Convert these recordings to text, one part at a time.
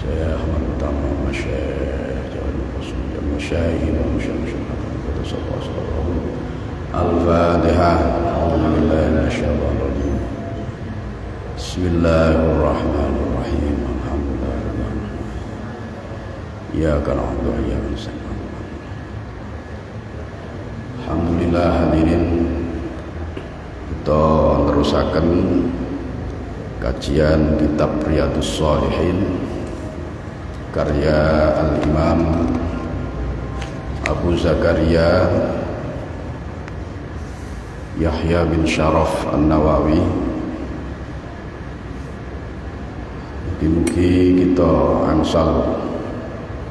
Syekh Mantama Masyayikh Jalan Rasul Masyayikh Masyayikh Al-Fatihah. A'udzubillahi minasyaitonir rajim. Bismillahirrahmanirrahim. Alhamdulillah. Iyyaka na'budu wa iyyaka nasta'in. Alhamdulillah hadirin, kita terusaken kajian kitab Riyadhus Shalihin karya Al-Imam Abu Zakaria Yahya bin Syaraf An-Nawawi. Mugi-mugi kita angsal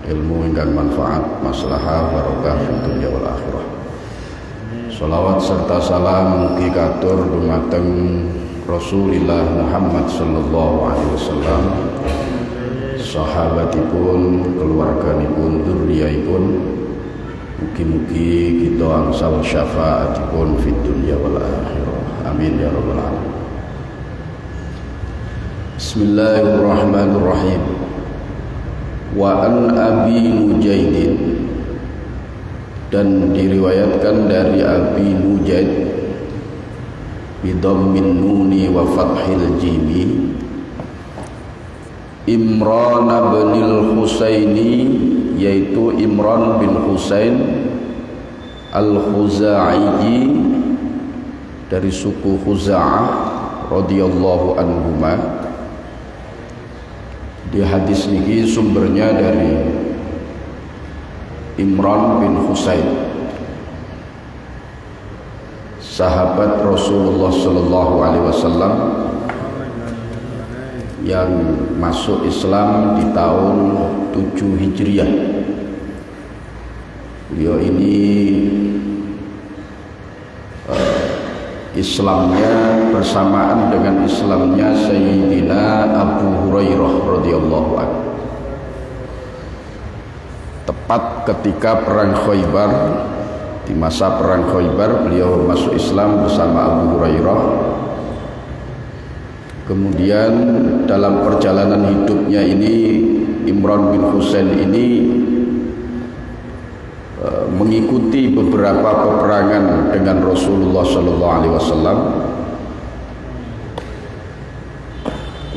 ilmu ingkang manfaat, maslahah, barokah fid dunya wal akhirah. Shalawat serta salam mugi katur dumateng Rasulillah Muhammad sallallahu alaihi wasallam, sahabatipun, keluarganipun, dzurriyyahipun. Mugi-mugi kita angsal syafaatipun fid dunya wal akhirah. Amin ya rabbal alamin. Bismillahirrahmanirrahim. Wa an Abi Nujaidin, dan diriwayatkan dari Abi Nujaid bidhammin nuni wa fathil jimi, Imran bin Husaini, yaitu Imran bin Husain Al-Khuzai dari suku Khuza'ah radhiyallahu anhuma. Di hadis ini sumbernya dari Imran bin Husain, sahabat Rasulullah sallallahu alaihi wasallam yang masuk Islam di tahun 7 Hijriah. Beliau ini Islamnya bersamaan dengan Islamnya Sayyidina Abu Hurairah radhiyallahu anhu. Tepat ketika perang Khaybar, di masa perang Khaybar beliau masuk Islam bersama Abu Hurairah. Kemudian dalam perjalanan hidupnya ini, Imran bin Husain ini mengikuti beberapa peperangan dengan Rasulullah sallallahu alaihi wasallam.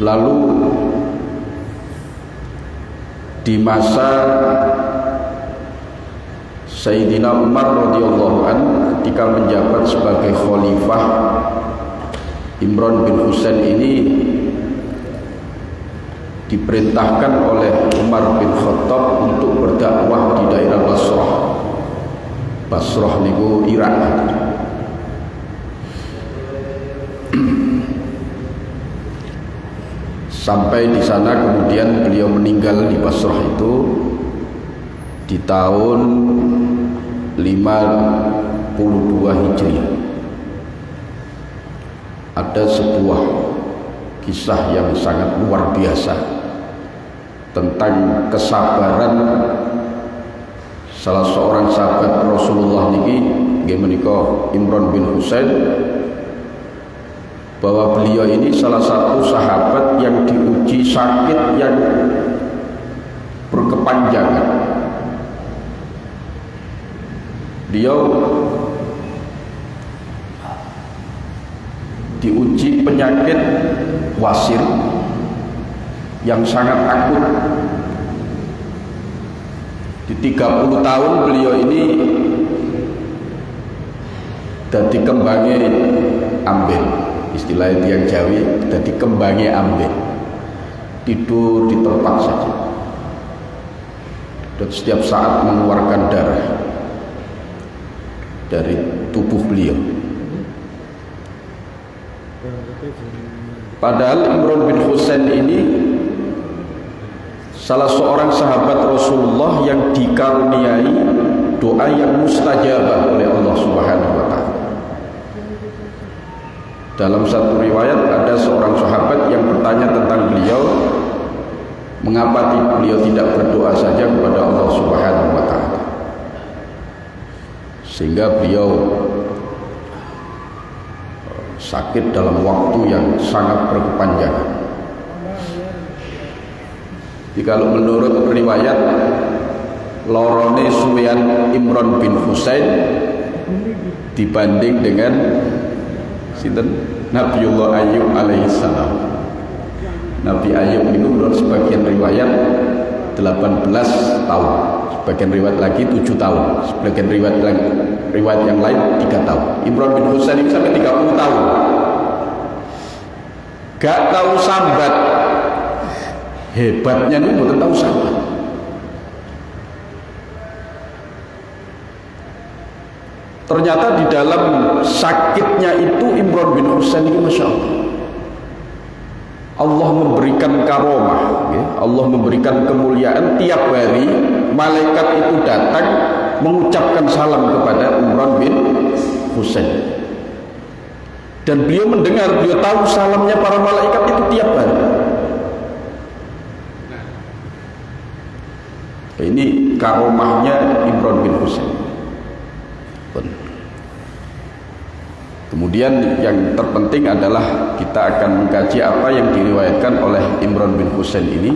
Lalu di masa Sayyidina Umar radhiyallahu anhu ketika menjabat sebagai khalifah, Imran bin Husain ini diperintahkan oleh Umar bin Khattab untuk berdakwah di daerah Basrah. Basrah niku Irak. Sampai di sana kemudian beliau meninggal di Basrah itu di tahun 52 Hijriah. Ada sebuah kisah yang sangat luar biasa tentang kesabaran salah seorang sahabat Rasulullah niki, nggih menika Imran bin Husain, bahwa beliau ini salah satu sahabat yang diuji sakit yang berkepanjangan. Beliau diuji penyakit wasir yang sangat akut. Di 30 tahun beliau ini dadi kembange ambil, istilah tiang Jawi, dadi kembange ambil, tidur di tempat saja dan setiap saat mengeluarkan darah dari tubuh beliau. Padahal Imran bin Husain ini salah seorang sahabat Rasulullah yang dikaruniai doa yang mustajabah oleh Allah Subhanahu wa taala. Dalam satu riwayat ada seorang sahabat yang bertanya tentang beliau, mengapa beliau tidak berdoa saja kepada Allah Subhanahu wa taala. Sehingga beliau sakit dalam waktu yang sangat berkepanjangan. Jadi kalau menurut riwayat lorone suwean Imran bin Husain dibanding dengan sinten Nabiullah Ayub alaihissalam. Nabi Ayub itu menurut sebagian riwayat 18 tahun, sebagian riwayat lagi 7 tahun, sebagian riwayat yang lain 3 tahun. Imran bin Husain ini sampai 30 tahun gak tahu sambat. Hebatnya ini bukan tahu sambat. Ternyata di dalam sakitnya itu Imran bin Husain ini Masya Allah, Allah memberikan karomah, ya. Allah memberikan kemuliaan. Tiap hari malaikat itu datang mengucapkan salam kepada Imran bin Husain, dan beliau mendengar, beliau tahu salamnya para malaikat itu tiap hari. Ini karomahnya Imran bin Husain. Kemudian yang terpenting adalah kita akan mengkaji apa yang diriwayatkan oleh Imran bin Husain ini.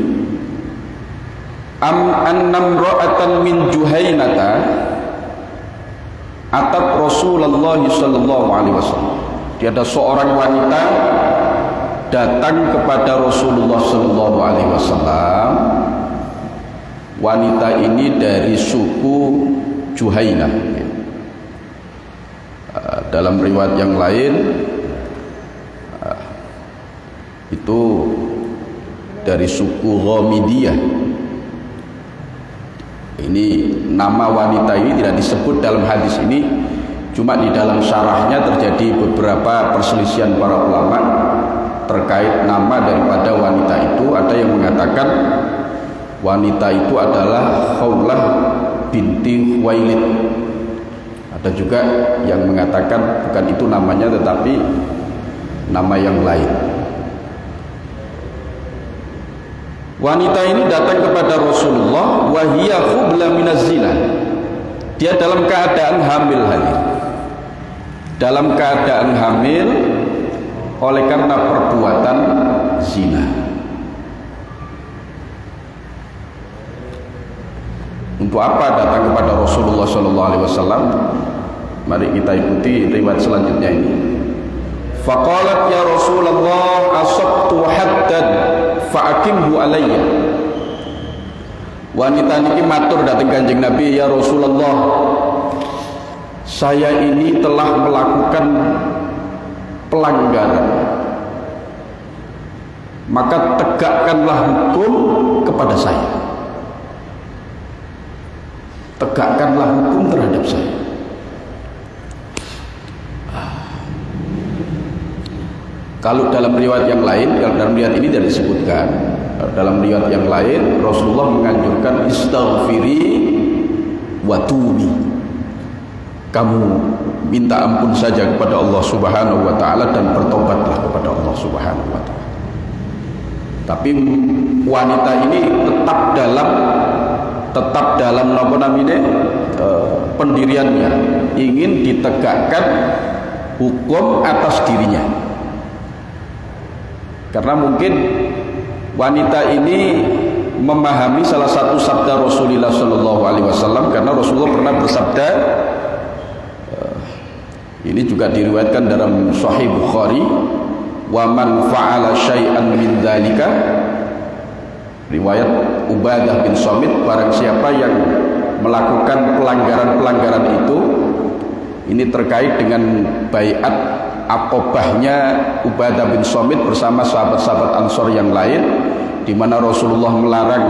Annam ra'atan min Juhainata atat Rasulullah sallallahu alaihi wasallam. Dia ada seorang wanita datang kepada Rasulullah sallallahu alaihi wasallam. Wanita ini dari suku Juhainah. Dalam riwayat yang lain itu dari suku Ghamidiyah. Ini nama wanita ini tidak disebut dalam hadis ini, cuma di dalam syarahnya terjadi beberapa perselisihan para ulama terkait nama daripada wanita itu. Ada yang mengatakan wanita itu adalah Khawlah binti Khuwailid. Ada juga yang mengatakan bukan itu namanya, tetapi nama yang lain. Wanita ini datang kepada Rasulullah wahiyya khubla minaz zina. Dia dalam keadaan hamil hadir. Dalam keadaan hamil oleh karena perbuatan zina. Untuk apa datang kepada Rasulullah sallallahu alaihi wasallam? Mari kita ikuti riwayat selanjutnya ini. Faqalat ya Rasulullah asabtu haddan fa'akimhu alayya. Wanita niki matur datang Kanjeng Nabi, ya Rasulullah, saya ini telah melakukan pelanggaran, maka tegakkanlah hukum kepada saya. Tegakkanlah hukum terhadap saya. Kalau dalam riwayat yang lain, dalam riwayat ini tidak disebutkan. Dalam riwayat yang lain Rasulullah menganjurkan istaghfiri wa tubi. Kamu minta ampun saja kepada Allah Subhanahu wa taala dan bertobatlah kepada Allah Subhanahu wa taala. Tapi wanita ini tetap dalam apa namanya pendiriannya, ingin ditegakkan hukum atas dirinya. Karena mungkin wanita ini memahami salah satu sabda Rasulullah sallallahu alaihi wasallam, karena Rasulullah pernah bersabda, ini juga diriwayatkan dalam Sahih Bukhari, wa man fa'ala syai'an min dzalika, riwayat Ubadah bin Samit, barang siapa yang melakukan pelanggaran-pelanggaran itu, ini terkait dengan baiat Aqobahnya Ubadah bin Samit bersama sahabat-sahabat Ansor yang lain, di mana Rasulullah melarang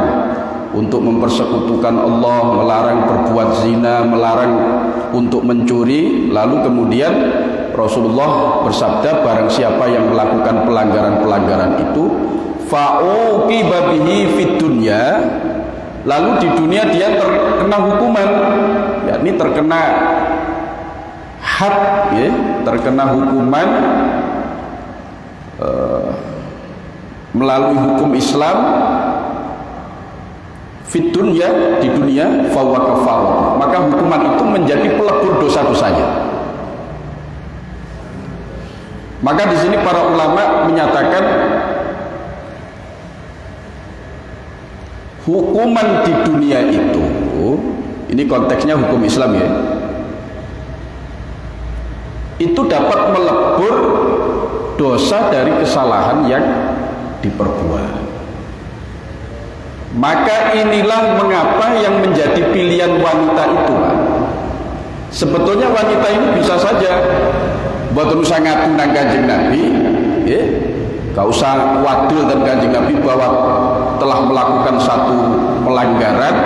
untuk mempersekutukan Allah, melarang berbuat zina, melarang untuk mencuri. Lalu kemudian Rasulullah bersabda, barang siapa yang melakukan pelanggaran-pelanggaran itu, fa'uqiba bihi fid dunya, lalu di dunia dia terkena hukuman, yakni terkena had, ya, terkena hukuman melalui hukum Islam fit dunya, di dunia, fawa kafarah, maka hukuman itu menjadi pelebur dosa-dosanya. Maka di sini para ulama menyatakan hukuman di dunia itu, ini konteksnya hukum Islam ya, itu dapat melebur dosa dari kesalahan yang diperbuat. Maka inilah mengapa yang menjadi pilihan wanita itu, Pak. Sebetulnya wanita ini bisa saja buat usah ngaku nang Kanjeng Nabi, ya, gak usah wadul dan Kanjeng Nabi bahwa telah melakukan satu pelanggaran,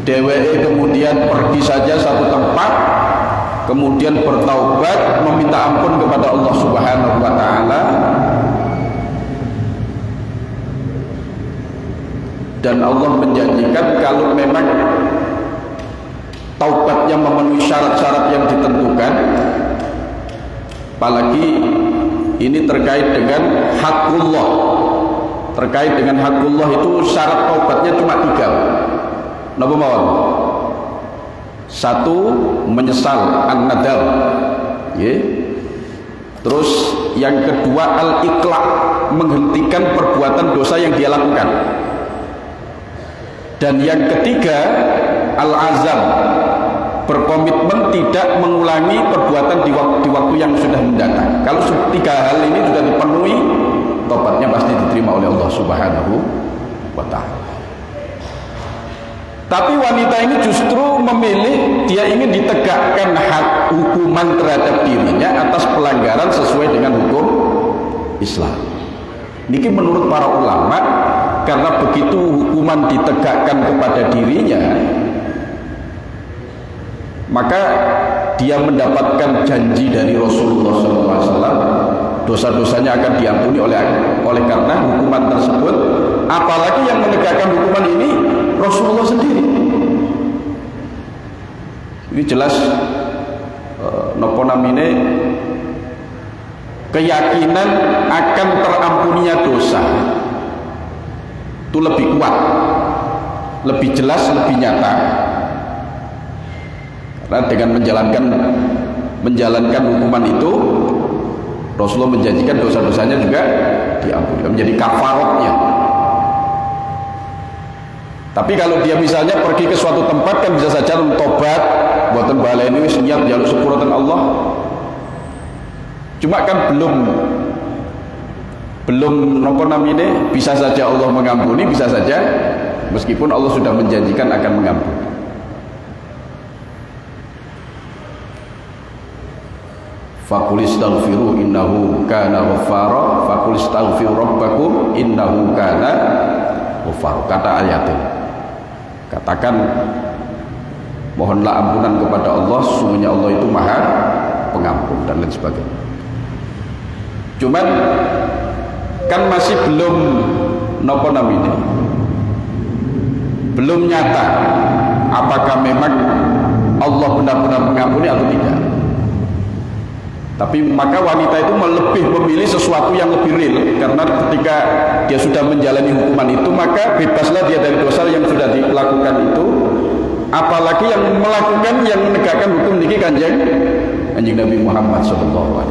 dheweke kemudian pergi saja satu tempat, kemudian bertaubat meminta ampun kepada Allah Subhanahu wa taala, dan Allah menjanjikan kalau memang taubatnya memenuhi syarat-syarat yang ditentukan, apalagi ini terkait dengan hakullah. Terkait dengan hakullah itu syarat taubatnya cuma 3. Napa mawon? 1, menyesal, an-nadam. Ya. Terus yang kedua al-iqla', menghentikan perbuatan dosa yang dia lakukan. Dan yang ketiga al-azam, berkomitmen tidak mengulangi perbuatan di waktu yang sudah mendatang. Kalau 3 hal ini sudah dipenuhi, tobatnya pasti diterima oleh Allah Subhanahu wa taala. Tapi wanita ini justru memilih, dia ingin ditegakkan hak hukuman terhadap dirinya atas pelanggaran sesuai dengan hukum Islam. Niki menurut para ulama, karena begitu hukuman ditegakkan kepada dirinya, maka dia mendapatkan janji dari Rasulullah SAW, dosa-dosanya akan diampuni oleh karena hukuman tersebut. Apalagi yang menegakkan hukuman ini Rasulullah sendiri. Ini jelas nopo namine keyakinan akan terampuninya dosa itu lebih kuat, lebih jelas, lebih nyata. Karena dengan menjalankan hukuman itu, Rasulullah menjanjikan dosa-dosanya juga diampuni, menjadi kafaratnya. Tapi kalau dia misalnya pergi ke suatu tempat, kan bisa saja tobat, buatan baleni wis niat jaluk sepuratan Allah. Cuma kan belum nopo namine, bisa saja Allah mengampuni, bisa saja meskipun Allah sudah menjanjikan akan mengampuni. Faqul istaghfiru innahu kana ghaffara, faqul istaghfiru rabbakum innahu kana ghaffara. Kata ayatnya, katakan mohonlah ampunan kepada Allah, sesungguhnya Allah itu Maha Pengampun, dan lain sebagainya. Cuman kan masih belum nopo namanya, belum nyata apakah memang Allah benar-benar mengampuni atau tidak. Tapi maka wanita itu lebih memilih sesuatu yang lebih real, karena ketika dia sudah menjalani hukuman itu, maka bebaslah dia dari dosa yang sudah dilakukan itu. Apalagi yang melakukan, yang menegakkan hukum niki Kanjeng Nabi Muhammad SAW.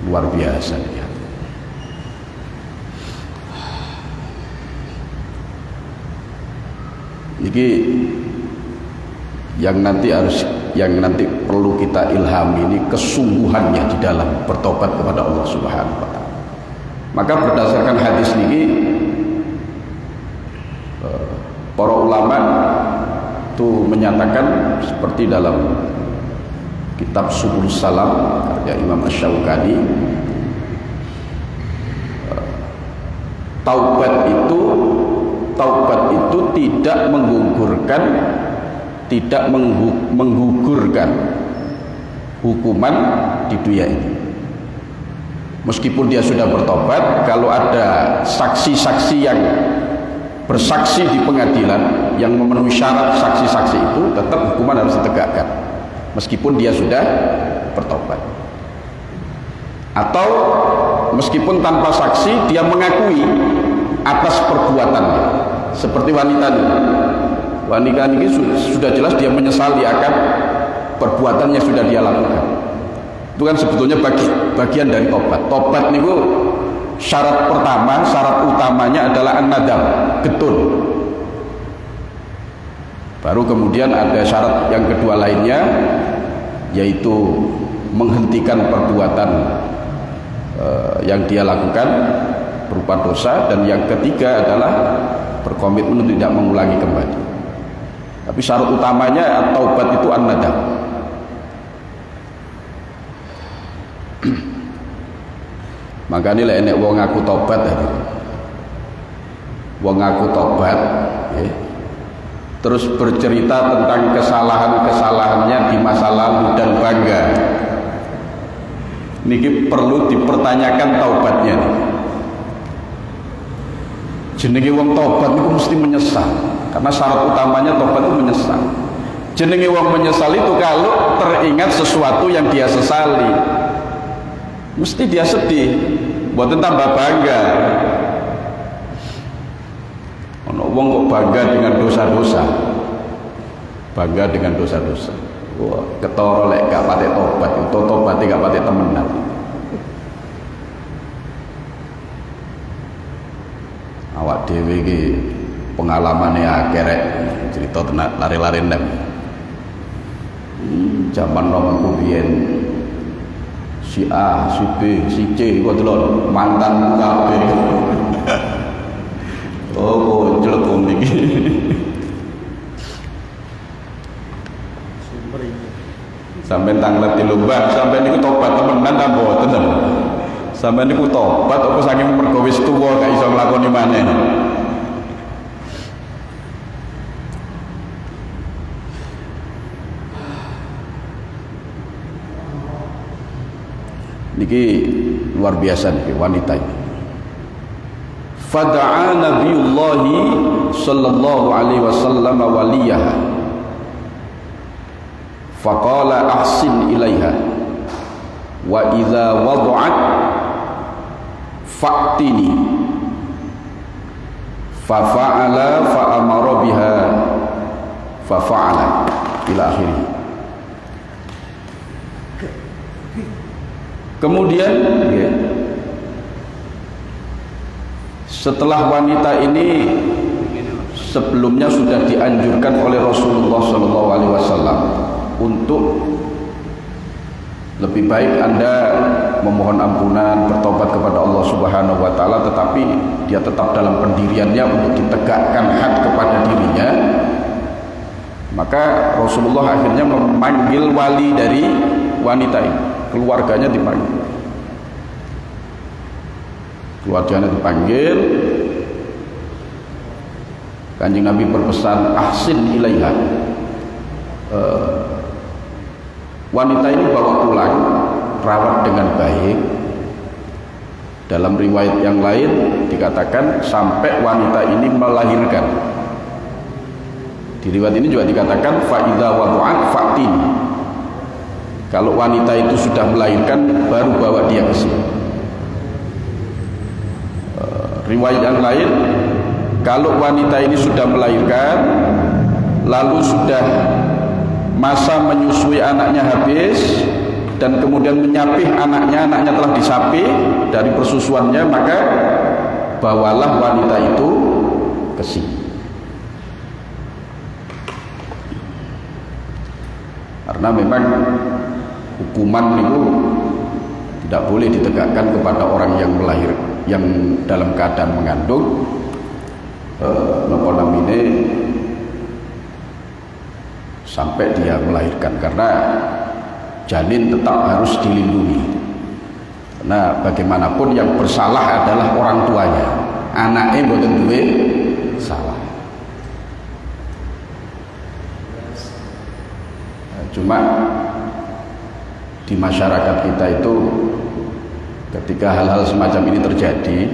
Luar biasa dia. Niki yang nanti perlu kita ilhami ini kesungguhannya di dalam bertobat kepada Allah Subhanahu wa taala. Maka berdasarkan hadis niki, para ulama itu menyatakan seperti dalam kitab Subul Salam karya Imam Asy-Syaukani, taubat itu tidak menggugurkan hukuman di dunia ini. Meskipun dia sudah bertobat, kalau ada saksi-saksi yang bersaksi di pengadilan yang memenuhi syarat saksi-saksi itu, tetap hukuman harus ditegakkan meskipun dia sudah bertobat. Atau meskipun tanpa saksi, dia mengakui atas perbuatannya, seperti wanita ini sudah jelas dia menyesali akan perbuatan yang sudah dia lakukan. Itu kan sebetulnya bagian dari tobat. Tobat niku Syarat pertama, syarat utamanya adalah an-nadam, getun. Baru kemudian ada syarat yang kedua lainnya, yaitu menghentikan perbuatan yang dia lakukan berupa dosa, dan yang ketiga adalah berkomitmen untuk tidak mengulangi kembali. Tapi syarat utamanya taubat itu an-nadam. Makanya lek enek wong ngaku tobat, wong ngaku tobat, ya, terus bercerita tentang kesalahan-kesalahannya di masa lalu dan bangga, niki perlu dipertanyakan taubatnya. Jenenge wong tobat itu mesti menyesal, karena syarat utamanya tobat itu menyesal. Jenenge wong menyesal itu kalau teringat sesuatu yang dia sesali, mesti dia sedih, buatan tambah bangga. Ono wong kok bangga dengan dosa-dosa, bangga dengan dosa-dosa. Wah, ketara lek gak pate tobat, itu tobat gak pate temenan. Awak dhewe iki pengalamane akeh rek, cerita tenan lari-lari ndem. Zaman nomor biyen si A, si B, si C, kok delok mantan kabeh. Oh, jelek wong niki. Sampai tanglet di lubang, sampai niku tobat temenan ta mboten to. Sampai niku tobat apa saking mergo wis tuwa gak iso nglakoni maneh. Niki luar biasa nih wanita ini. Fada'a Nabiullah sallallahu alaihi wasallam waliyaha. Faqala ahsin ilaiha. Wa idza wada'at fa'tini. Fa fa'ala fa amara biha fa fa'ala ila akhirih. Kemudian ya, setelah wanita ini sebelumnya sudah dianjurkan oleh Rasulullah SAW untuk lebih baik Anda memohon ampunan, bertobat kepada Allah Subhanahu wa taala, tetapi dia tetap dalam pendiriannya untuk ditegakkan had kepada dirinya, maka Rasulullah akhirnya memanggil wali dari wanita ini. Keluarganya dipanggil, Kanjeng Nabi berpesan ahsin ilaiha, wanita ini bawa pulang, rawat dengan baik. Dalam riwayat yang lain dikatakan sampai wanita ini melahirkan. Di riwayat ini juga dikatakan fa idza wada'at fa'tin. Kalau wanita itu sudah melahirkan, baru bawa dia ke sini. Riwayat yang lain, kalau wanita ini sudah melahirkan, lalu sudah masa menyusui anaknya habis, dan kemudian menyapih anaknya telah disapih dari persusuannya, maka bawalah wanita itu ke sini. Karena memang hukuman itu tidak boleh ditegakkan kepada orang yang yang dalam keadaan mengandung, sampai dia melahirkan, karena janin tetap harus dilindungi. Karena bagaimanapun yang bersalah adalah orang tuanya, anaknya mboten duwe salah. Cuma di masyarakat kita itu ketika hal-hal semacam ini terjadi,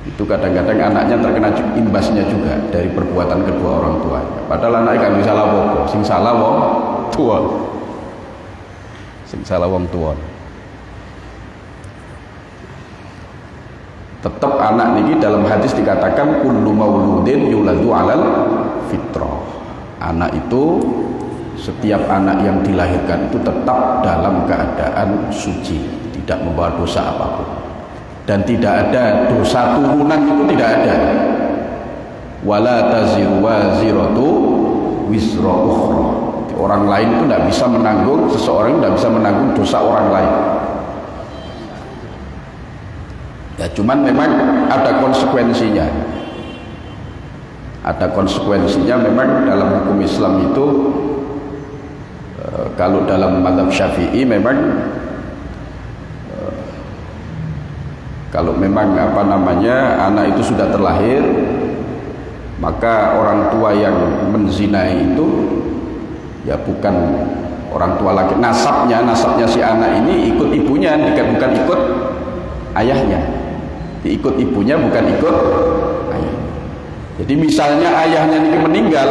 itu kadang-kadang anaknya terkena imbasnya juga dari perbuatan kedua orang tuanya. Padahal anaknya gak bisa salah apa, sing salah wong tua, sing salah wong tua. Tetap anak niki dalam hadis dikatakan kullu mauludin yuladu alal fitrah. Anak itu, setiap anak yang dilahirkan itu tetap dalam keadaan suci, tidak membawa dosa apapun. dan tidak ada dosa turunan, itu tidak ada. Wala taziru waziratu wizra ukhra. Orang lain itu tidak bisa menanggung, seseorang tidak bisa menanggung dosa orang lain. Ya cuman memang ada konsekuensinya. Ada konsekuensinya memang dalam hukum Islam itu. Kalau dalam mazhab Syafi'i memang kalau memang anak itu sudah terlahir, maka orang tua yang menzinai itu ya bukan orang tua laki, nasabnya si anak ini ikut ibunya, bukan ikut ayahnya. Ikut ibunya, bukan ikut ayah. Jadi misalnya ayahnya ini meninggal,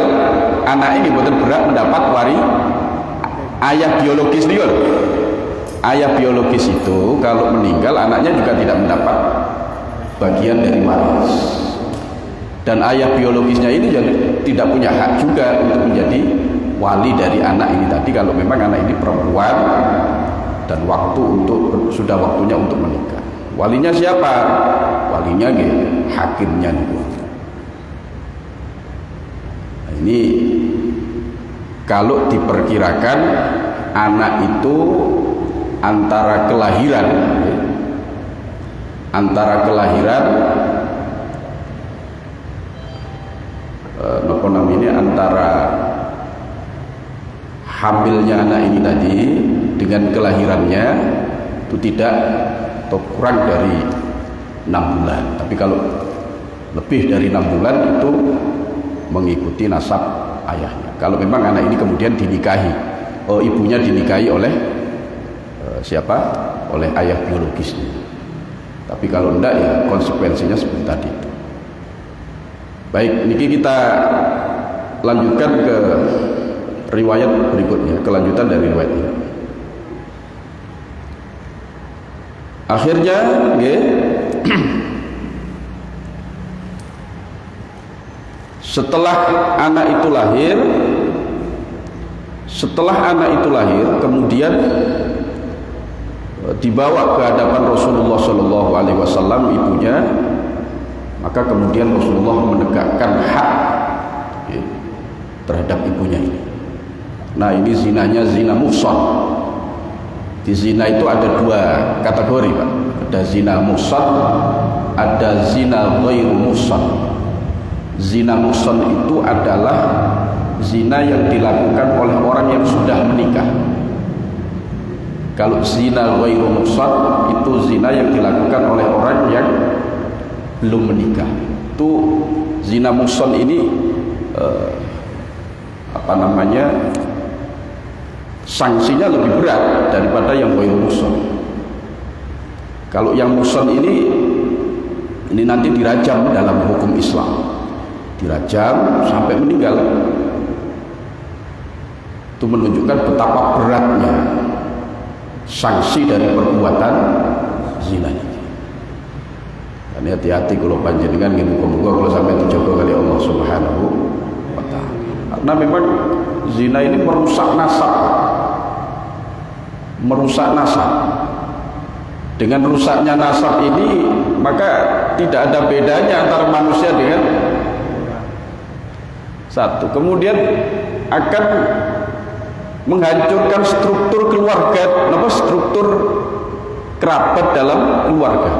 anak ini betul berhak mendapat ayah biologis dia. Ayah biologis itu kalau meninggal, anaknya juga tidak mendapat bagian dari waris. Dan ayah biologisnya ini tidak punya hak juga untuk menjadi wali dari anak ini tadi, kalau memang anak ini perempuan dan sudah waktunya untuk menikah. Walinya siapa? Walinya hakimnya nih. Nah, ini kalau diperkirakan anak itu antara kelahiran antara hamilnya anak ini tadi dengan kelahirannya itu tidak atau kurang dari 6 bulan. Tapi kalau lebih dari 6 bulan itu mengikuti nasab ayahnya. Kalau memang anak ini kemudian dinikahi, ibunya dinikahi oleh siapa? Oleh ayah biologisnya. Tapi kalau enggak ya konsekuensinya seperti tadi itu. Baik, niki kita lanjutkan ke riwayat berikutnya, kelanjutan dari riwayat ini. Akhirnya setelah anak itu lahir kemudian dibawa ke hadapan Rasulullah Shallallahu Alaihi Wasallam ibunya, maka kemudian Rasulullah menegakkan hak terhadap ibunya ini. Nah, ini zinanya zina muhsan. Di zina itu ada 2 kategori, Pak. Ada zina muhsan, ada zina ghairu muhsan. Zina muhsan itu adalah zina yang dilakukan oleh orang yang sudah menikah. Kalau zina ghairu muhsan itu zina yang dilakukan oleh orang yang belum menikah. Itu zina muhsan ini sanksinya lebih berat daripada yang ghairu muhsan. Kalau yang muhsan ini nanti dirajam dalam hukum Islam, dirajam sampai meninggal. Itu menunjukkan betapa beratnya sanksi dari perbuatan zina ini. Dan hati-hati kalau panjenengan ngene muga kalau sampai dijaga oleh Allah Subhanahu wa taala. Karena memang zina ini merusak nasab. Dengan rusaknya nasab ini, maka tidak ada bedanya antara manusia dengan satu. Kemudian akan menghancurkan struktur keluarga, struktur kerabat dalam keluarga.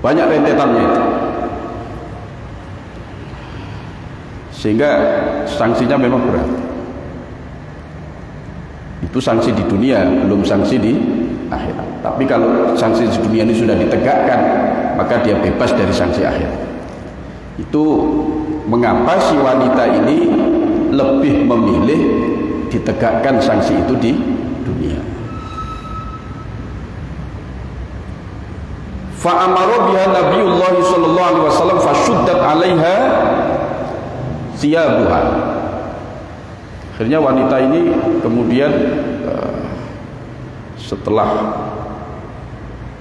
Banyak rentetannya itu. Sehingga sanksinya memang berat. Itu sanksi di dunia, belum sanksi di akhirat. Tapi kalau sanksi di dunia ini sudah ditegakkan, maka dia bebas dari sanksi akhirat. Itu mengapa si wanita ini lebih memilih ditegakkan sanksi itu di dunia. Fa'amara biha Nabiullah sallallahu alaihi wasallam fashuddat 'alaiha thiyabuha. Akhirnya wanita ini kemudian setelah,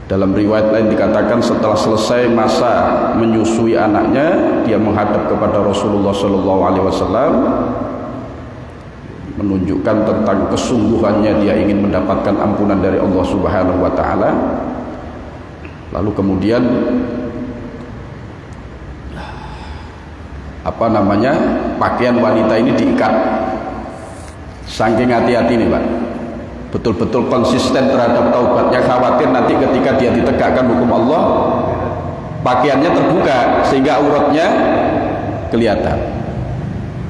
dalam riwayat lain dikatakan setelah selesai masa menyusui anaknya, dia menghadap kepada Rasulullah sallallahu alaihi wasallam menunjukkan tentang kesungguhannya dia ingin mendapatkan ampunan dari Allah Subhanahu wa taala. Lalu kemudian pakaian wanita ini diikat. Saking hati-hati nih Pak, betul-betul konsisten terhadap taubatnya, khawatir nanti ketika dia ditegakkan hukum Allah pakaiannya terbuka sehingga auratnya kelihatan.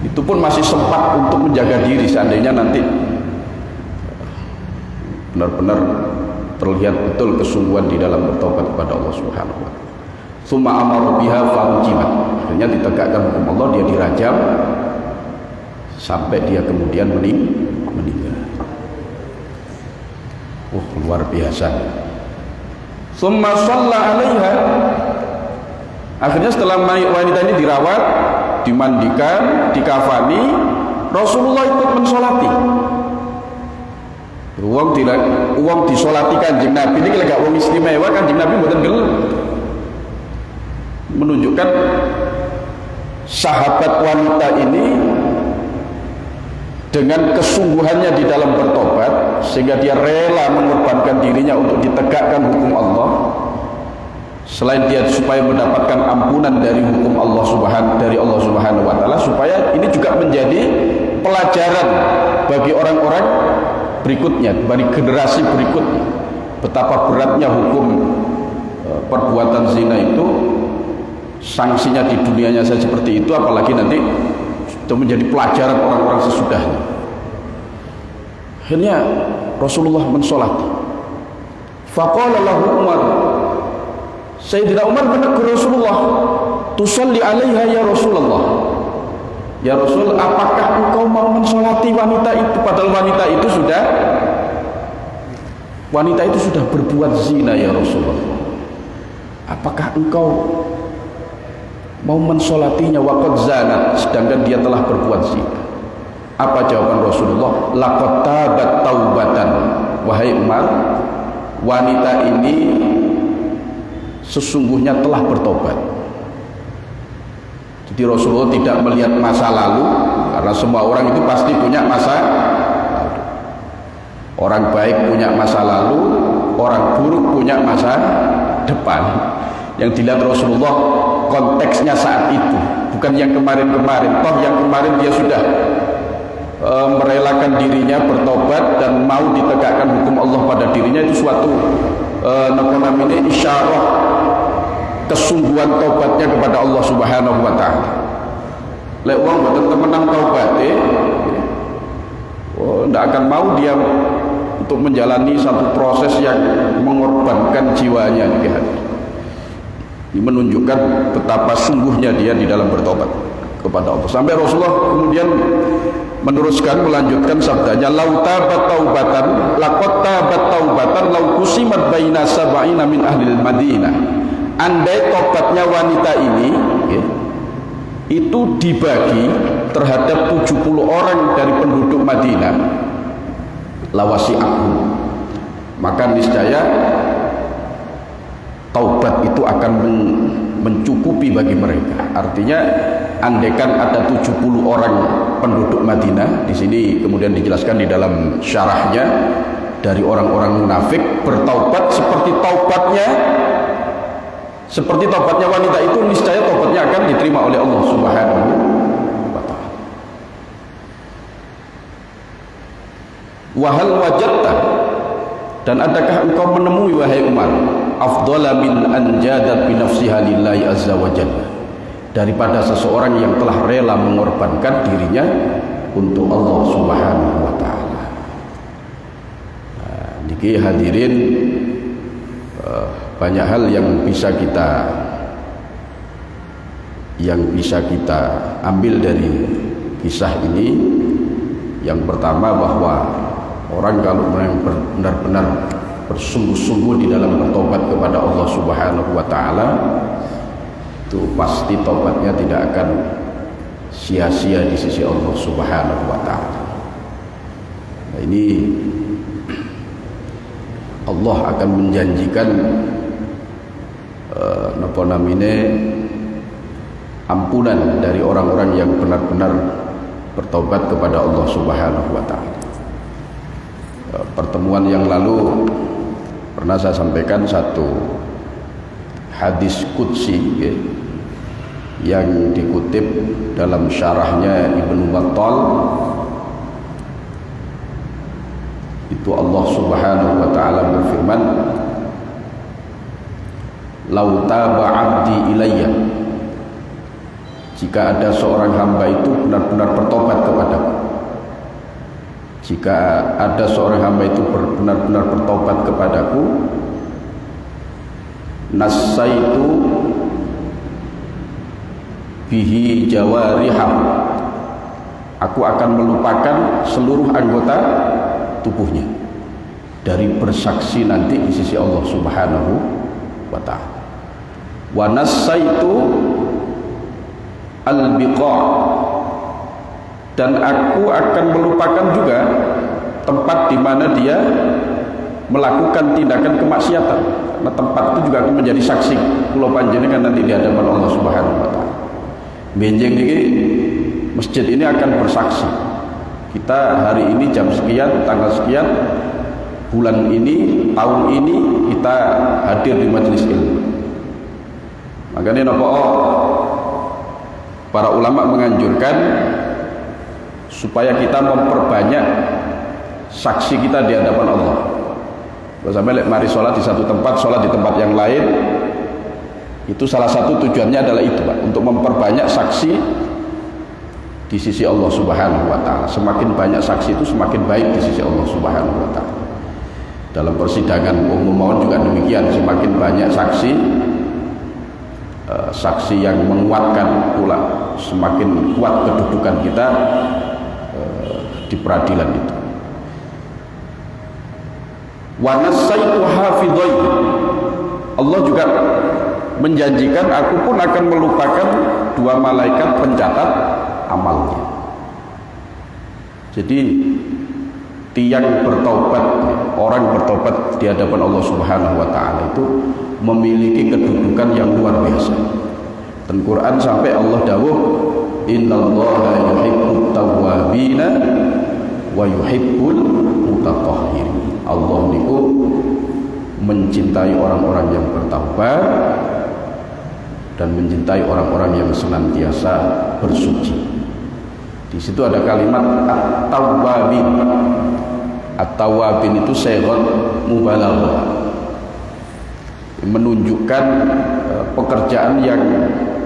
Itu pun masih sempat untuk menjaga diri seandainya nanti benar-benar terlihat betul kesungguhan di dalam bertobat kepada Allah Subhanahu wa taala. Tsumma amara biha farujimat. Akhirnya ditegakkan hukum Allah, dia dirajam sampai dia kemudian meninggal. Luar biasa. Tsumma shalla 'alaiha. Akhirnya setelah wanita ini dirawat, dimandikan, dikafani, Rasulullah ikut mensolati. Uang disolati Kanjeng Nabi ini lagi uang istimewa, Kanjeng Nabi mboten gelem. Menunjukkan sahabat wanita ini dengan kesungguhannya di dalam bertobat sehingga dia rela mengorbankan dirinya untuk ditegakkan hukum Allah. Selain dia supaya mendapatkan ampunan dari hukum Allah Subhanahu wa taala, supaya ini juga menjadi pelajaran bagi orang-orang berikutnya, bagi generasi berikutnya, betapa beratnya hukum perbuatan zina itu. Sanksinya di dunianya saja seperti itu, apalagi nanti itu menjadi pelajaran orang-orang sesudahnya. Akhirnya Rasulullah mensolati. Faqala lahu Umar, Sayyidina Umar menegur Rasulullah, tusalli 'alaiha ya Rasulullah. Ya Rasul, apakah engkau mau mensolati wanita itu, padahal wanita itu sudah berbuat zina ya Rasulullah. Apakah engkau mau mensolatinya waqad zana, sedangkan dia telah berbuat zina? Apa jawaban Rasulullah? Laqad tabat taubatan. Wahai Umar, wanita ini sesungguhnya telah bertobat. Jadi Rasulullah tidak melihat masa lalu, karena semua orang itu pasti punya masa lalu. Orang baik punya masa lalu, orang buruk punya masa depan. Yang dilihat Rasulullah konteksnya saat itu, bukan yang kemarin-kemarin. Toh yang kemarin dia sudah merelakan dirinya bertobat dan mau ditegakkan hukum Allah pada dirinya, itu suatu isyarah kesungguhan tobatnya kepada Allah Subhanahu wa taala. Lek wong mboten temenan taubate, ndak akan mau dia untuk menjalani satu proses yang mengorbankan jiwanya gitu. Ini menunjukkan betapa sungguhnya dia di dalam bertobat kepada Allah. Sampai Rasulullah kemudian melanjutkan sabdanya, lau tabat taubatan laqad tabat taubatan lau kusimat baina sab'ina min ahlil Madinah. Andai tobatnya wanita ini itu dibagi terhadap 70 orang dari penduduk Madinah, lawasi aku, maka niscaya taubat itu akan mencukupi bagi mereka. Artinya andaikan ada 70 orang penduduk Madinah, di sini kemudian dijelaskan di dalam syarahnya, dari orang-orang munafik bertaubat seperti taubatnya wanita itu, niscaya taubatnya akan diterima oleh Allah Subhanahu wa taala. Wa hal wajadta, dan adakah engkau menemui wahai Umar, afdhala min an jadat bi nafsiha lillahi azza wa jalla, daripada seseorang yang telah rela mengorbankan dirinya untuk Allah Subhanahu wa taala. Niki hadirin, banyak hal yang bisa kita ambil dari kisah ini. Yang pertama, bahwa orang kalau benar-benar bersungguh-sungguh di dalam bertobat kepada Allah Subhanahu wa taala, itu pasti tobatnya tidak akan sia-sia di sisi Allah Subhanahu wa taala. Nah, ini Allah akan menjanjikan ampunan dari orang-orang yang benar-benar bertobat kepada Allah Subhanahu wa taala. Pertemuan yang lalu pernah saya sampaikan satu hadis qudsi ya, yang dikutip dalam syarahnya Ibnu Battal. Itu Allah Subhanahu wa taala berfirman, "Lau taba 'abdi ilayya." Jika ada seorang hamba itu benar-benar bertobat kepadaku. Jika ada seorang hamba itu benar-benar bertobat kepadaku, nassaitu bihi jawariham. Aku akan melupakan seluruh anggota tubuhnya dari bersaksi nanti di sisi Allah Subhanahu wa ta'ala. Wa nassaitu al-biqa, dan aku akan melupakan juga tempat di mana dia melakukan tindakan kemaksiatan. Karena tempat itu juga akan menjadi saksi kula panjenengan nanti di hadapan Allah Subhanahu wa ta'ala. Benjing ini, masjid ini akan bersaksi. Kita hari ini jam sekian, tanggal sekian, bulan ini, tahun ini kita hadir di majelis ilmu. Makanya para ulama menganjurkan supaya kita memperbanyak saksi kita di hadapan Allah. Kalau sampai mari sholat di satu tempat, sholat di tempat yang lain, itu salah satu tujuannya adalah itu, Pak, untuk memperbanyak saksi di sisi Allah Subhanahu wa ta'ala. Semakin banyak saksi itu semakin baik di sisi Allah Subhanahu wa ta'ala. Dalam persidangan umum mohon juga demikian, semakin banyak saksi, saksi yang menguatkan pula, semakin kuat kedudukan kita di peradilan itu. Wa nassaitu hafidhai, Allah juga menjanjikan aku pun akan melupakan dua malaikat pencatat amalnya. Jadi tiang bertobat, orang bertobat di hadapan Allah Subhanahu wa ta'ala itu memiliki kedudukan yang luar biasa. Dan Quran sampai Allah dawuh, innallaha yuhibbut tawwabina wa yuhibbul mutatahhirin. Allah niku mencintai orang-orang yang bertaubat dan mencintai orang-orang yang senantiasa bersuci. Di situ ada kalimat at-tawwabin. At-tawwabin itu sighah mubalaghah, menunjukkan pekerjaan yang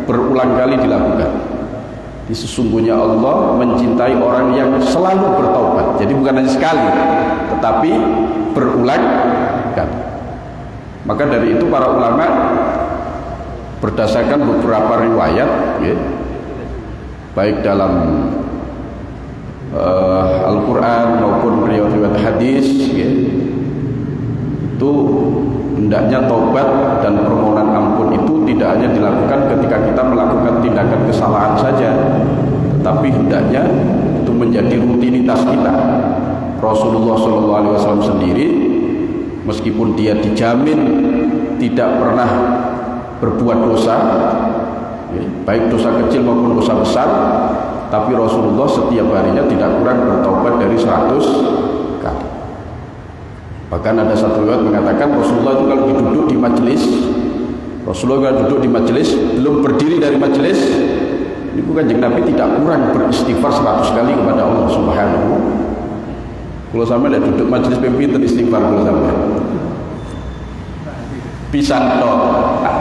berulang kali dilakukan. Sesungguhnya Allah mencintai orang yang selalu bertaubat. Jadi bukan hanya sekali, tetapi berulang kali. Maka dari itu para ulama berdasarkan beberapa riwayat ya, baik dalam Al-Quran maupun riwayat hadis ya, itu hendaknya taubat dan permohonan ampun itu tidak hanya dilakukan ketika kita melakukan tindakan kesalahan saja, tetapi hendaknya itu menjadi rutinitas kita. Rasulullah SAW sendiri meskipun dia dijamin tidak pernah berbuat dosa ya, baik dosa kecil maupun dosa besar, tapi Rasulullah setiap harinya tidak kurang bertaubat dari 100 kali. Bahkan ada satu riwayat mengatakan Rasulullah itu kalau duduk di majelis, Rasulullah kalau duduk di majelis belum berdiri dari majelis, ini bukan Kanjeng Nabi tidak kurang beristighfar 100 kali kepada Allah Subhanahu. Kalau sampai tidak duduk majelis pemimpin istighfar kalau sampai pisan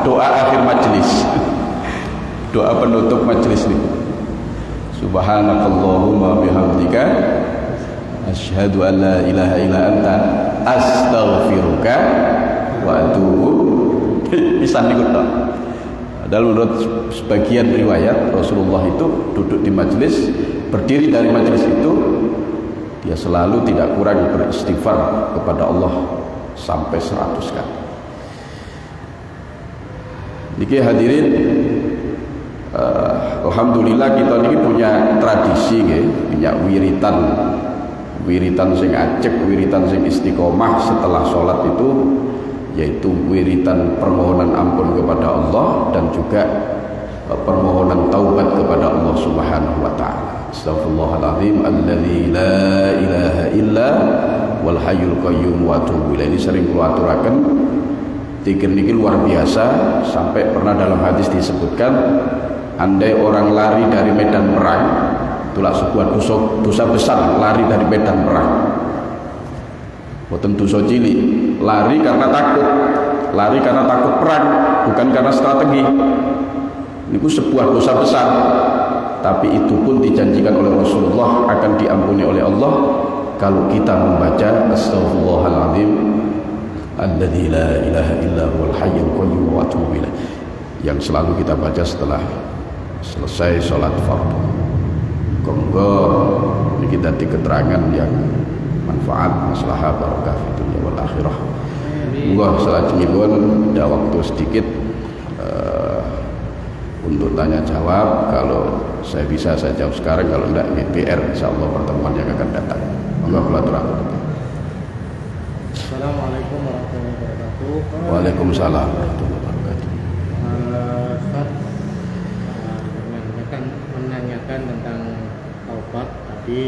doa akhir majelis, doa penutup majelis ini. Subhanakallahumma bihamdika asyhadu an la ilaha illa anta astaghfiruka wa atubu pisan niku tok. Dalam menurut sebagian riwayat Rasulullah itu duduk di majelis, berdiri dari majelis itu dia selalu tidak kurang beristighfar kepada Allah sampai 100 kali. Niki hadirin, alhamdulillah kita ini punya tradisi punya wiritan sing acek, wiritan sing istiqomah setelah sholat itu, yaitu wiritan permohonan ampun kepada Allah dan juga permohonan taubat kepada Allah Subhanahu wa ta'ala. Astaghfirullahaladzim alladzi la ilaha illa wal hayyul qayyum wa atubu ilaih. Ini sering kula aturaken Zikir niki luar biasa, sampai pernah dalam hadis disebutkan andai orang lari dari medan perang, itulah sebuah dosa besar, lari dari medan perang. Boten dosa cilik, lari karena takut perang, bukan karena strategi. Itu sebuah dosa besar, tapi itu pun dijanjikan oleh Rasulullah akan diampuni oleh Allah kalau kita membaca Astaghfirullahaladzim alladzi la ilaha illa huwal hayyul qayyum wa atubu ilaih, yang selalu kita baca setelah selesai sholat fardu. Monggo niki dadi keterangan yang manfaat, maslahah, barokah fi dunya wal akhirah. Monggo salajengipun ada waktu sedikit untuk tanya jawab. Kalau saya bisa saya jawab sekarang, kalau enggak PR insyaallah pertemuan yang akan datang. Monggo kula aturaken. Assalamualaikum warahmatullahi wabarakatuh. Waalaikumsalam warahmatullahi wabarakatuh. Ustaz menanyakan tentang taubat tadi,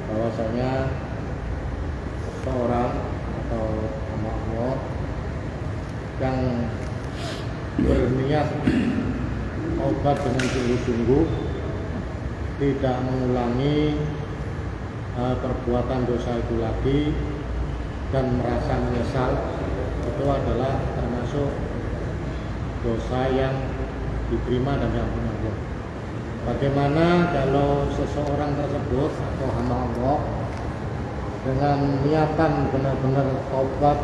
bahwasanya seorang atau hamba Allah yang berniat taubat dengan sungguh-sungguh, tidak mengulangi perbuatan dosa itu lagi dan merasa menyesal, itu adalah termasuk dosa yang diterima dan diampuni Allah. Bagaimana kalau seseorang tersebut atau hamba Allah dengan niatan benar-benar taubat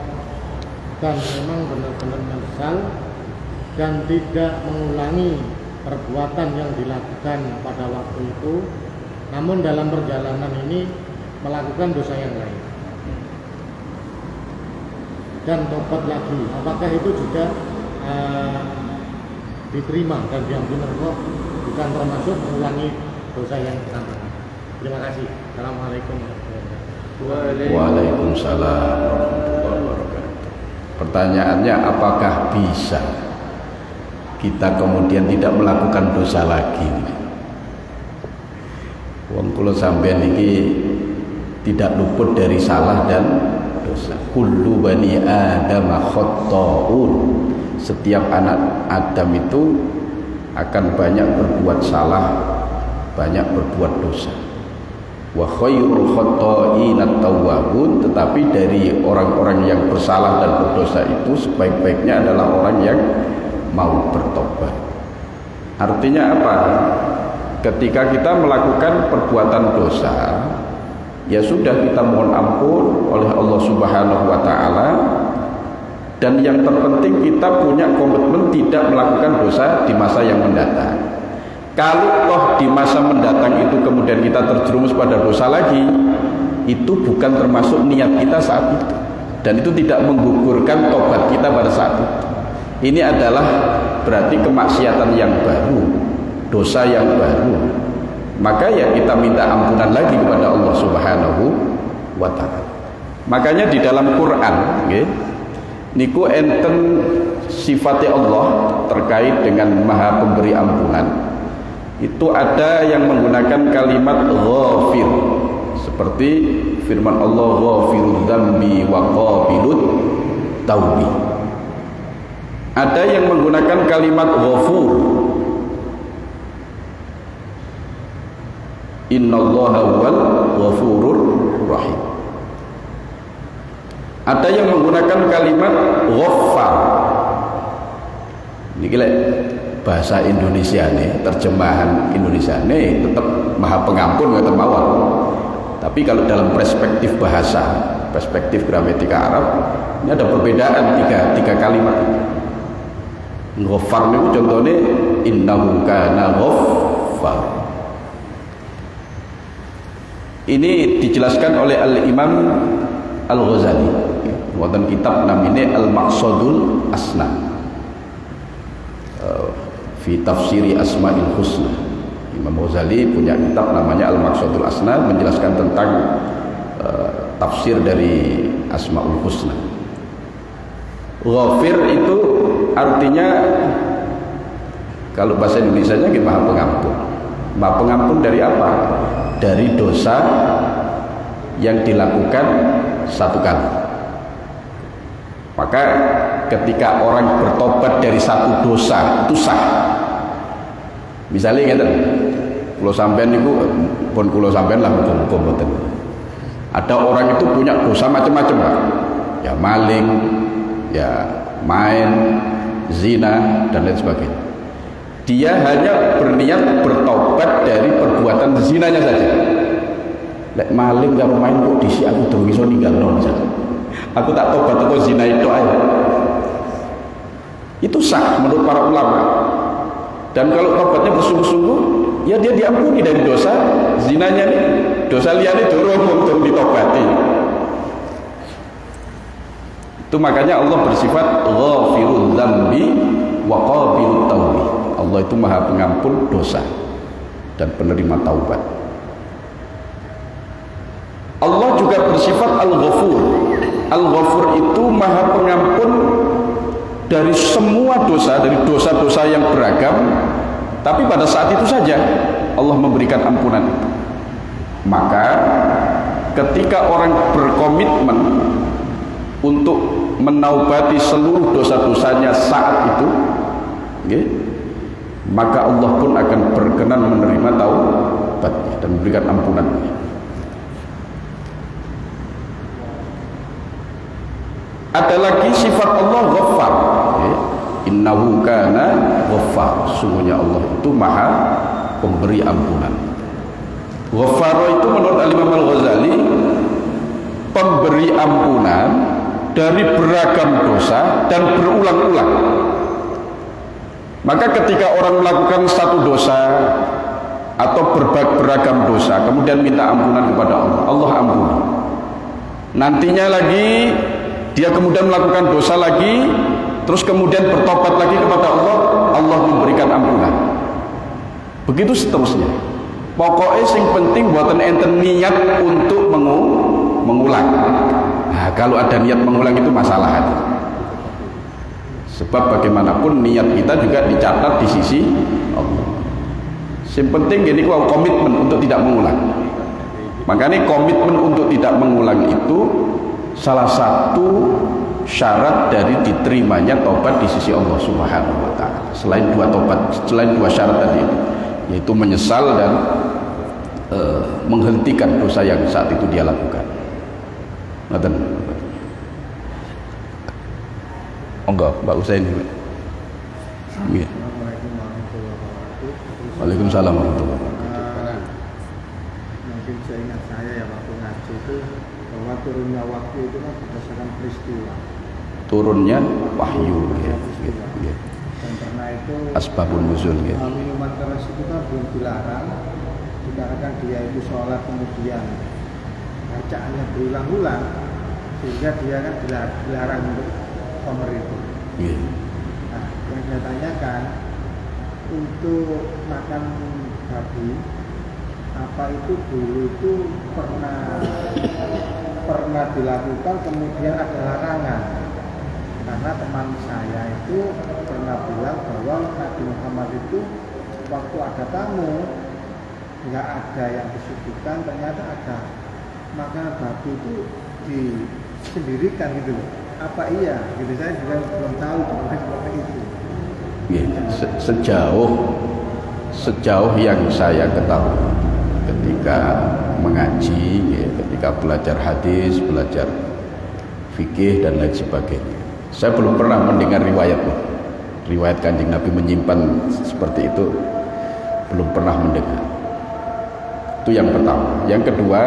dan memang benar-benar menyesal dan tidak mengulangi perbuatan yang dilakukan pada waktu itu, namun dalam perjalanan ini melakukan dosa yang lain dan tobat lagi, apakah itu juga diterima dan diampuni Allah, bukan termasuk mengulangi dosa yang sama? Terima kasih. Assalamualaikum warahmatullahi wabarakatuh. Waalaikumsalam warahmatullahi wabarakatuh. Pertanyaannya, apakah bisa kita kemudian tidak melakukan dosa lagi? Wong kula sampeyan iki tidak luput dari salah dan dosa. Kullu bani Adam khata'un. Setiap anak Adam itu akan banyak berbuat salah, banyak berbuat dosa. Wa khairul khata'ina at-tawwabun, tetapi dari orang-orang yang bersalah dan berdosa itu sebaik-baiknya adalah orang yang mau bertobat. Artinya apa? Ketika kita melakukan perbuatan dosa, ya sudah, kita mohon ampun oleh Allah Subhanahu wa taala, dan yang terpenting kita punya komitmen tidak melakukan dosa di masa yang mendatang. Kalau toh di masa mendatang itu kemudian kita terjerumus pada dosa lagi, itu bukan termasuk niat kita saat itu, dan itu tidak menggugurkan tobat kita pada saat itu. Ini adalah berarti kemaksiatan yang baru, dosa yang baru. Maka ya kita minta ampunan lagi kepada Allah Subhanahu wa ta'ala. Makanya di dalam Quran niku enten sifatnya Allah terkait dengan Maha Pemberi ampunan. Itu ada yang menggunakan kalimat ghafir, seperti firman Allah, ghafirudz dzambi wa qabilut taubi. Ada yang menggunakan kalimat ghafur, innallaha huwal ghafurur rahim. Ada yang menggunakan kalimat ghaffar. Ini kira bahasa Indonesia nih, terjemahan Indonesia nih tetap Maha Pengampun nggak mawon. Tapi kalau dalam perspektif bahasa, perspektif gramatika Arab, ini ada perbedaan tiga kalimat. Ghaffar itu contohnya innahu kana ghaffar. Ini dijelaskan oleh Al-Imam Al-Ghazali, wonten kitab namanya Al-Maqsadul Asna fi tafsiri Asma'il Husna. Imam Ghazali punya kitab namanya Al-Maqsadul Asna, menjelaskan tentang tafsir dari Asma'ul Husna. Ghafir itu artinya, kalau bahasa Indonesianya Maha Pengampun. Maha Pengampun dari apa? Dari dosa yang dilakukan satu kali. Maka ketika orang bertobat dari satu dosa itu sah. Misalnya ngeten, kula sampean niku pun kula sampean lah muga-muga mboten. Ada orang itu punya dosa macam-macam, Pak. Ya maling, ya main, zina dan lain sebagainya. Dia hanya berniat bertobat dari perbuatan zinanya saja. Lek maling karo main kok disi aku durung iso ninggalno misalnya. Aku tak tobat kok zina itu aja. Itu sah menurut para ulama. Dan kalau tobatnya bersungguh-sungguh, ya dia diampuni dari dosa zinanya nih. Dosa liane durung ditobati. Itu makanya Allah bersifat ghafirul dzambi wa qabilut taubih. Allah itu Maha Pengampun dosa dan penerima taubat. Allah juga bersifat Al-Ghafur. Al-Ghafur itu Maha Pengampun dari semua dosa, dari dosa-dosa yang beragam, tapi pada saat itu saja Allah memberikan ampunan itu. Maka ketika orang berkomitmen untuk menaubati seluruh dosa-dosanya saat itu, okay, maka Allah pun akan berkenan menerima taubatnya dan memberikan ampunannya. Ada lagi sifat Allah Ghaffar, okay. Innahu kana Ghaffar, sungguhnya Allah itu Maha pemberi ampunan. Ghaffar itu menurut Imam Al-Ghazali pemberi ampunan dari beragam dosa dan berulang-ulang. Maka ketika orang melakukan satu dosa atau beragam dosa kemudian minta ampunan kepada Allah, Allah ampuni. Nantinya lagi dia kemudian melakukan dosa lagi, terus kemudian bertobat lagi kepada Allah, Allah memberikan ampunan. Begitu seterusnya. Pokoknya yang penting buatan enten niat untuk mengulang. Nah, kalau ada niat mengulang itu masalah itu. Sebab bagaimanapun niat kita juga dicatat di sisi Allah. Yang penting gini, komitmen untuk tidak mengulang. Makanya komitmen untuk tidak mengulang itu salah satu syarat dari diterimanya tobat di sisi Allah Subhanahu wa taala. Selain dua tobat, selain dua syarat tadi, yaitu menyesal dan menghentikan dosa yang saat itu dia lakukan. Ngoten. Enggak, Mbak Usain. Nggih. Waalaikumsalam warahmatullahi wabarakatuh. Mungkin seingat saya ya waktu ngaji itu bahwa turunnya waktu itu kan berdasarkan peristiwa. Turunnya wahyu, ya. Dan karena itu Asbabun nuzul, ya. Minuman keras itu kan belum dilarang, dikarenakan dia itu sholat kemudian bacaannya berulang-ulang, sehingga dia kan dilarang untuk khamr itu. Yeah. Nah, yang saya tanyakan untuk makan babi, apa itu dulu itu pernah dilakukan kemudian ada larangan? Karena teman saya itu pernah bilang bahwa Nabi Muhammad itu waktu ada tamu nggak ada yang disuguhkan, ternyata ada makanan babi itu disendirikan gitu loh. Apa iya? Gitu saya juga belum tahu seperti itu. Sejauh yang saya ketahui ketika mengaji, ya, ketika belajar hadis, belajar fikih dan lain sebagainya, saya belum pernah mendengar riwayat Kanjeng Nabi menyimpan seperti itu, belum pernah mendengar. Itu yang pertama. Yang kedua,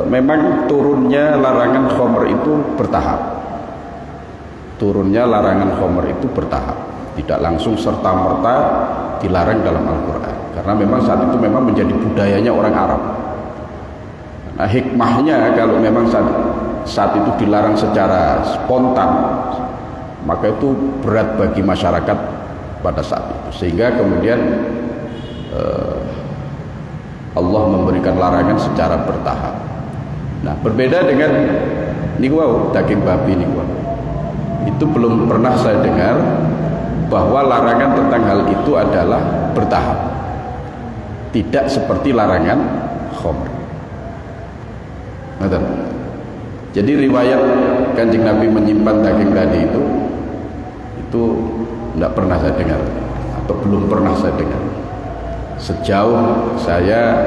memang turunnya larangan khamr itu bertahap. Turunnya larangan khamr itu bertahap, tidak langsung serta-merta dilarang dalam Al-Quran, karena memang saat itu memang menjadi budayanya orang Arab. Nah, hikmahnya kalau memang saat itu dilarang secara spontan, maka itu berat bagi masyarakat pada saat itu, sehingga kemudian Allah memberikan larangan secara bertahap. Nah, berbeda dengan daging babi itu belum pernah saya dengar bahwa larangan tentang hal itu adalah bertahap, tidak seperti larangan khamr. Jadi riwayat Kanjeng Nabi menyimpan daging tadi itu tidak pernah saya dengar atau belum pernah saya dengar sejauh saya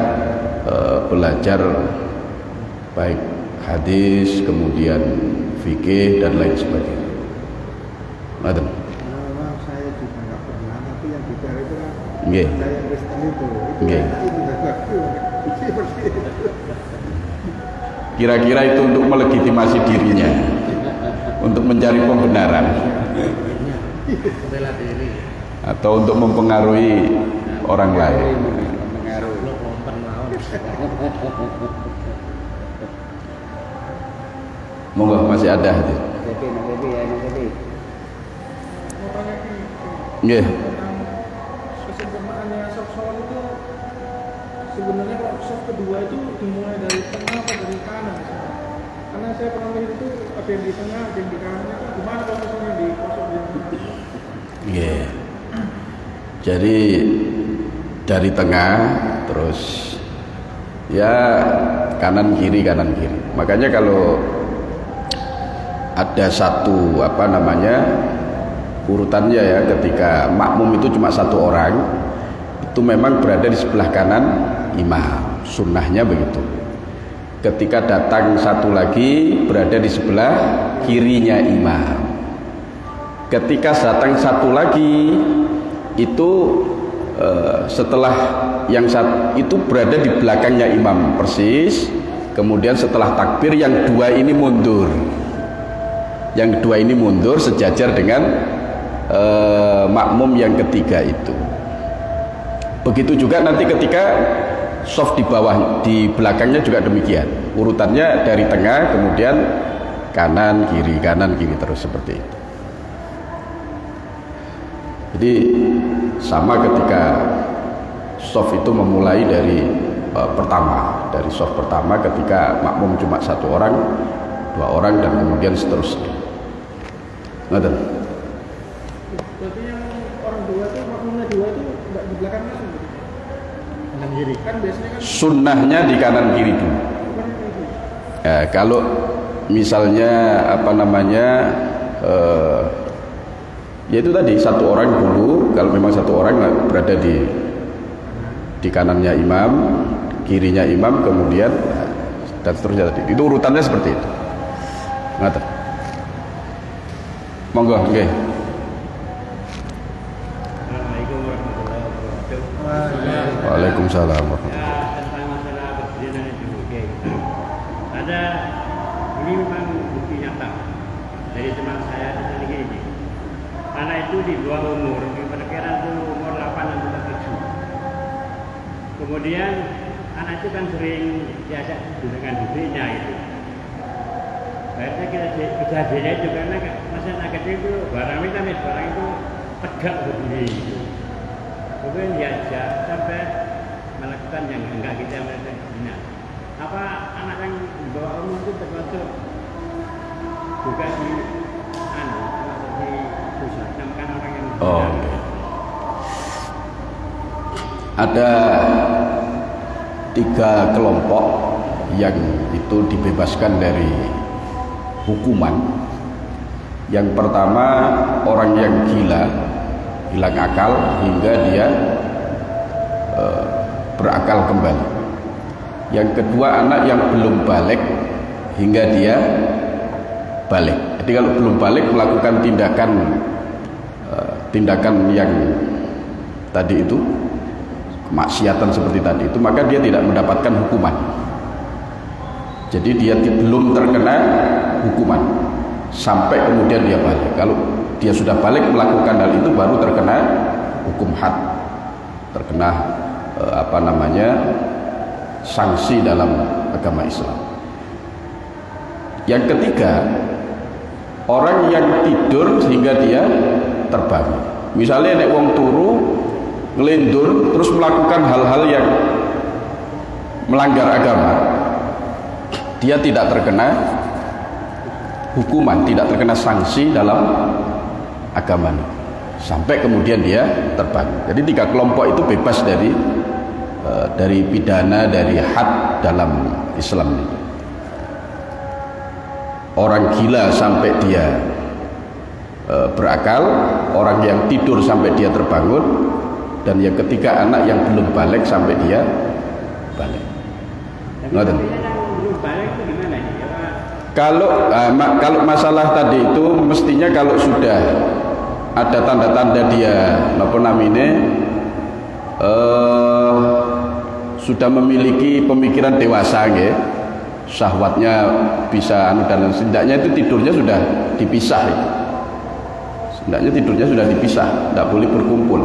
belajar baik hadis kemudian fikih dan lain sebagainya. Madem. Maaf, saya juga nggak pernah, tapi yang bicara itu kan Nggih. saya Kristen itu Nggih. seperti itu. Kira-kira itu untuk melegitimasi dirinya, untuk mencari pembenaran, bela diri. atau untuk mempengaruhi orang lain. Lo kompen lawan. Monggo masih ada hadis. Nggih. Kesempurnaannya soft sholat itu sebenarnya kalau soft kedua itu dimulai dari tengah atau dari kanan misalnya. Karena saya pernah lihat itu ada yang di tengah, ada yang di kanan, itu gimana kalau misalnya di kosong yang Nggih. Jadi dari tengah terus ya kanan kiri. Makanya kalau ada satu urutannya ya, ketika makmum itu cuma satu orang, itu memang berada di sebelah kanan imam, sunnahnya begitu. Ketika datang satu lagi berada di sebelah kirinya imam. Ketika datang satu lagi itu setelah yang satu itu berada di belakangnya imam persis. Kemudian setelah takbir yang dua ini mundur. Yang dua ini mundur sejajar dengan makmum yang ketiga itu. Begitu juga nanti ketika soft di bawah, di belakangnya juga demikian. Urutannya dari tengah, kemudian kanan kiri terus seperti itu. Jadi sama ketika soft itu memulai dari dari soft pertama ketika makmum cuma satu orang, dua orang, dan kemudian seterusnya. Ngoten. berarti yang orang dua itu makmumnya dua itu nggak di belakang langsung gitu. Kanan kiri. Kan biasanya kan Sunnahnya di kanan kiri dulu. bukan itu. Ya, kalau misalnya ya itu tadi satu orang dulu, kalau memang satu orang berada di kanannya imam, kirinya imam, kemudian dan seterusnya tadi. Itu urutannya seperti itu. Ngaten. Monggo, nggih. Assalamualaikum warahmatullahi wabarakatuh. Waalaikumsalam warahmatullahi Ya, tentang masalah berzina itu, oke. Ada ini memang bukti nyata dari teman saya di sini gini. Anak itu di bawah umur, diperkirakan itu umur 8 atau 7. Kemudian anak itu kan sering diajak dengan ibunya itu. Akhirnya kejadiannya itu karena masa anak kecil itu barang itu tegak berdiri. Kemudian diajak sampai melakukan yang enggak kita melakukan zina. Apa anak yang di bawah umur itu termasuk juga termasuk di susah, kan orang yang Oh. Ada 3 kelompok yang itu dibebaskan dari hukuman. Yang pertama, orang yang gila, hilang akal hingga dia berakal kembali. Yang kedua, anak yang belum balik hingga dia balik. Jadi kalau belum balik melakukan tindakan yang tadi itu, kemaksiatan seperti tadi itu, maka dia tidak mendapatkan hukuman. Jadi dia belum terkena hukuman sampai kemudian dia balik. Kalau dia sudah balik melakukan hal itu baru terkena hukum had, terkena sanksi dalam agama Islam. Yang ketiga, orang yang tidur sehingga dia terbangun. Misalnya nek wong turu ngelindur terus melakukan hal-hal yang melanggar agama, dia tidak terkena hukuman, tidak terkena sanksi dalam agama sampai kemudian dia terbangun. Jadi 3 kelompok itu bebas dari pidana, dari had dalam Islam ini. orang gila sampai dia berakal, orang yang tidur sampai dia terbangun, dan yang ketiga anak yang belum balik sampai dia balik. Ngoten. Belum balik itu gimana nih? Kalau masalah tadi itu mestinya kalau sudah ada tanda-tanda dia apa namanya sudah memiliki pemikiran dewasa nggih, syahwatnya bisa dan setidaknya itu tidurnya sudah dipisah. Setidaknya tidurnya sudah dipisah, tidak boleh berkumpul.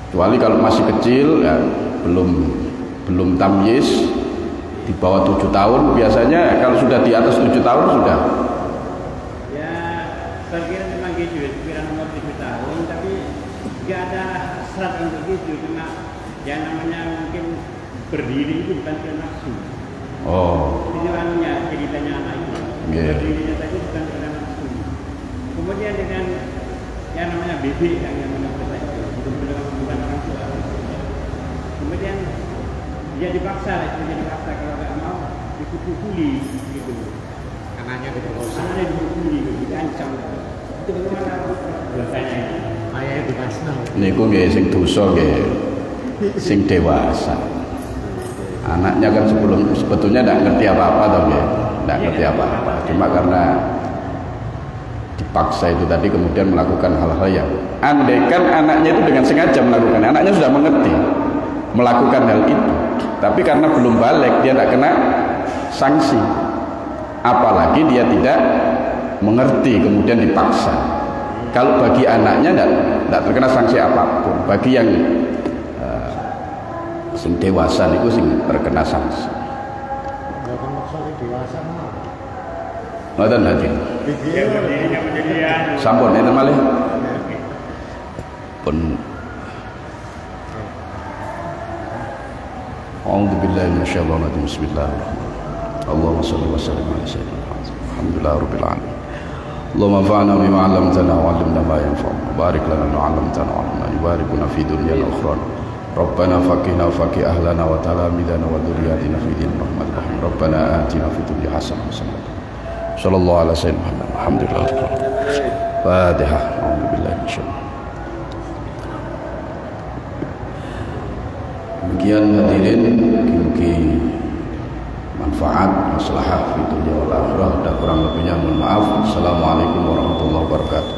Kecuali kalau masih kecil ya, belum tamyiz, di bawah 7 tahun biasanya. Kalau sudah di atas 7 tahun sudah. Ya, perkiraan memang gitu, perkiraan umur 7 tahun, tapi nggak ada hasrat untuk gitu, cuma yang namanya mungkin berdiri itu bukan karena nafsu. Oh. Ini anunya ceritanya anak itu. Yeah. Berdirinya tadi bukan karena nafsu. Kemudian dengan yang namanya bebek yang namanya bukan orang tua. Kemudian dia dipaksa kalau nggak mau dipukuli gitu. Anaknya diperkosa. Anaknya dipukuli, diancam. Itu bagaimana dosanya itu? Ayahnya dipasno. Niku nggih sing dosa nggih sing dewasa. Anaknya kan sebetulnya tidak ngerti apa-apa toh nggih. Tidak ngerti apa-apa. Cuma karena dipaksa itu tadi kemudian melakukan hal-hal yang andaikan anaknya itu dengan sengaja melakukan, anaknya sudah mengerti melakukan hal itu, tapi karena belum balik dia tidak kena sanksi, apalagi dia tidak mengerti kemudian dipaksa. Kalau bagi anaknya tidak terkena sanksi apapun, bagi yang sing dewasa itu sing terkena sanksi. Bukan maksudnya dewasa mah. Ngoten hati. Ya berdirinya pendirian. Sampun enten malih. Pun A'udzu billahi minasyaitonir rajim. Bismillahirrahmanirrahim. Allahumma shalli wa sallim ala sayyidina Muhammad. Alhamdulillahirabbil alamin. Allahumma anfa'na bima 'allamtana wa 'allimna ma yanfa'una. Barik lana ma 'allamtana wa 'allimna yubarik lana fi dunyana wa ukhra. Rabbana faqihna wa faqih ahlana wa talamidana wa dhurriyyatina fi din rahmatir rahim. Rabbana atina fid dunya hasanah wa sallallahu sallallahu ala sayyidina Muhammad. Alhamdulillah. Fatihah. A'udzu billahi minasyaitonir. Demikian hadirin, mugi manfaat, maslahah fi dunya wal akhirah. Dan kurang lebihnya mohon maaf. Assalamualaikum warahmatullahi wabarakatuh.